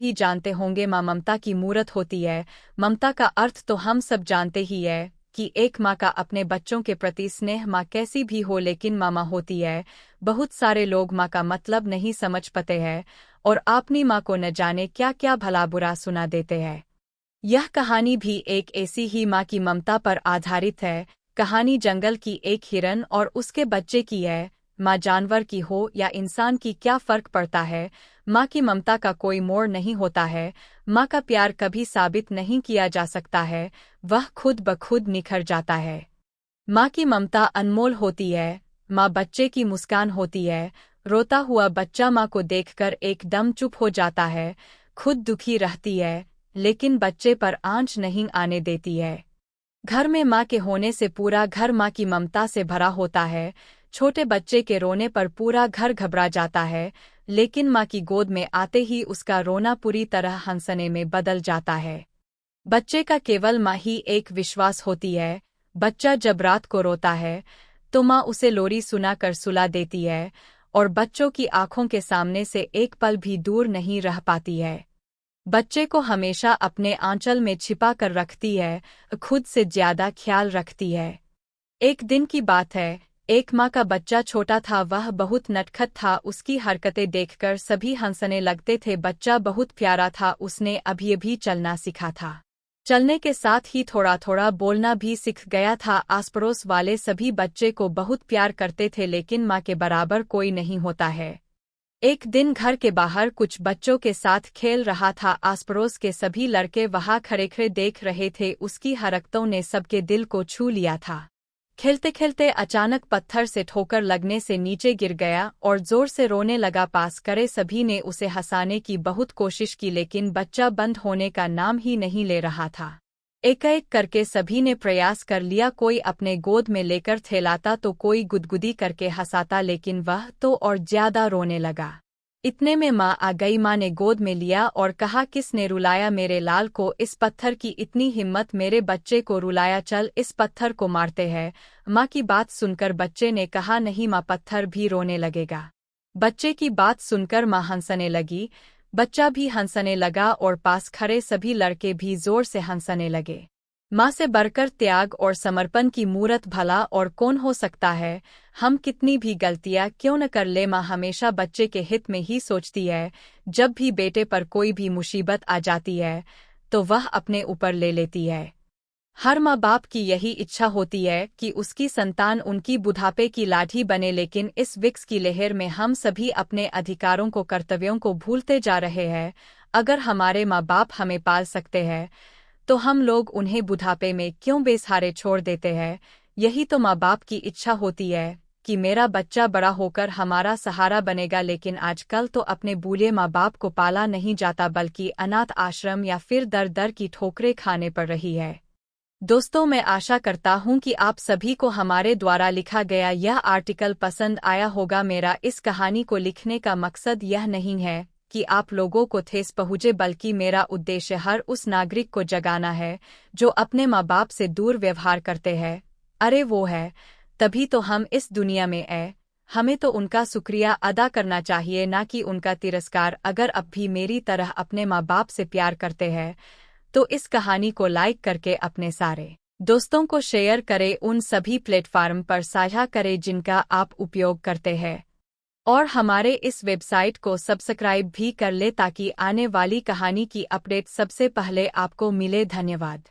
भी जानते होंगे माँ ममता की मूरत होती है। ममता का अर्थ तो हम सब जानते ही है कि एक माँ का अपने बच्चों के प्रति स्नेह। माँ कैसी भी हो लेकिन माँ माँ होती है। बहुत सारे लोग माँ का मतलब नहीं समझ पाते हैं और अपनी माँ को न जाने क्या क्या भला बुरा सुना देते हैं। यह कहानी भी एक ऐसी ही माँ की ममता पर आधारित है। कहानी जंगल की एक हिरन और उसके बच्चे की है। माँ जानवर की हो या इंसान की क्या फर्क पड़ता है, माँ की ममता का कोई मोड़ नहीं होता है। माँ का प्यार कभी साबित नहीं किया जा सकता है, वह खुद ब खुद निखर जाता है। माँ की ममता अनमोल होती है। माँ बच्चे की मुस्कान होती है। रोता हुआ बच्चा माँ को देखकर एकदम चुप हो जाता है, खुद दुखी रहती है लेकिन बच्चे पर आंच नहीं आने देती है। घर में माँ के होने से पूरा घर माँ की ममता से भरा होता है। छोटे बच्चे के रोने पर पूरा घर घबरा जाता है, लेकिन माँ की गोद में आते ही उसका रोना पूरी तरह हंसने में बदल जाता है। बच्चे का केवल माँ ही एक विश्वास होती है। बच्चा जब रात को रोता है तो माँ उसे लोरी सुनाकर सुला देती है और बच्चों की आंखों के सामने से एक पल भी दूर नहीं रह पाती है। बच्चे को हमेशा अपने आंचल में छिपा कर रखती है, खुद से ज्यादा ख्याल रखती है। एक दिन की बात है, एक माँ का बच्चा छोटा था, वह बहुत नटखट था। उसकी हरकतें देखकर सभी हंसने लगते थे। बच्चा बहुत प्यारा था, उसने अभी अभी चलना सीखा था। चलने के साथ ही थोड़ा थोड़ा बोलना भी सीख गया था। आस पड़ोस वाले सभी बच्चे को बहुत प्यार करते थे, लेकिन माँ के बराबर कोई नहीं होता है। एक दिन घर के बाहर कुछ बच्चों के साथ खेल रहा था। आस पड़ोस के सभी लड़के वहां खड़े खड़े देख रहे थे। उसकी हरकतों ने सबके दिल को छू लिया था। खेलते खेलते अचानक पत्थर से ठोकर लगने से नीचे गिर गया और जोर से रोने लगा। पास करे सभी ने उसे हंसाने की बहुत कोशिश की, लेकिन बच्चा बंद होने का नाम ही नहीं ले रहा था। एक एक करके सभी ने प्रयास कर लिया, कोई अपने गोद में लेकर थेलाता तो कोई गुदगुदी करके हंसाता, लेकिन वह तो और ज्यादा रोने लगा। इतने में माँ आ गई। माँ ने गोद में लिया और कहा, किसने रुलाया मेरे लाल को? इस पत्थर की इतनी हिम्मत, मेरे बच्चे को रुलाया, चल इस पत्थर को मारते हैं। माँ की बात सुनकर बच्चे ने कहा, नहीं माँ, पत्थर भी रोने लगेगा। बच्चे की बात सुनकर माँ हंसने लगी, बच्चा भी हंसने लगा और पास खड़े सभी लड़के भी जोर से हंसने लगे। माँ से बढ़कर त्याग और समर्पण की मूरत भला और कौन हो सकता है? हम कितनी भी गलतियाँ क्यों न कर ले, माँ हमेशा बच्चे के हित में ही सोचती है। जब भी बेटे पर कोई भी मुसीबत आ जाती है तो वह अपने ऊपर ले लेती है। हर माँ बाप की यही इच्छा होती है कि उसकी संतान उनकी बुढ़ापे की लाठी बने, लेकिन इस विक्स की लहर में हम सभी अपने अधिकारों को, कर्तव्यों को भूलते जा रहे हैं। अगर हमारे माँ बाप हमें पाल सकते हैं तो हम लोग उन्हें बुढ़ापे में क्यों बेसहारे छोड़ देते हैं? यही तो माँ बाप की इच्छा होती है कि मेरा बच्चा बड़ा होकर हमारा सहारा बनेगा, लेकिन आजकल तो अपने बूढ़े माँ बाप को पाला नहीं जाता, बल्कि अनाथ आश्रम या फिर दर दर की ठोकरें खाने पड़ रही है। दोस्तों, मैं आशा करता हूँ कि आप सभी को हमारे द्वारा लिखा गया यह आर्टिकल पसंद आया होगा। मेरा इस कहानी को लिखने का मकसद यह नहीं है कि आप लोगों को ठेस पहुँचे, बल्कि मेरा उद्देश्य हर उस नागरिक को जगाना है जो अपने माँ बाप से दूर व्यवहार करते हैं। अरे वो है, तभी तो हम इस दुनिया में है। हमें तो उनका शुक्रिया अदा करना चाहिए, ना कि उनका तिरस्कार। अगर अब भी मेरी तरह अपने माँ बाप से प्यार करते हैं तो इस कहानी को लाइक करके अपने सारे दोस्तों को शेयर करें, उन सभी प्लेटफार्म पर साझा करें जिनका आप उपयोग करते हैं, और हमारे इस वेबसाइट को सब्सक्राइब भी कर ले ताकि आने वाली कहानी की अपडेट सबसे पहले आपको मिले। धन्यवाद।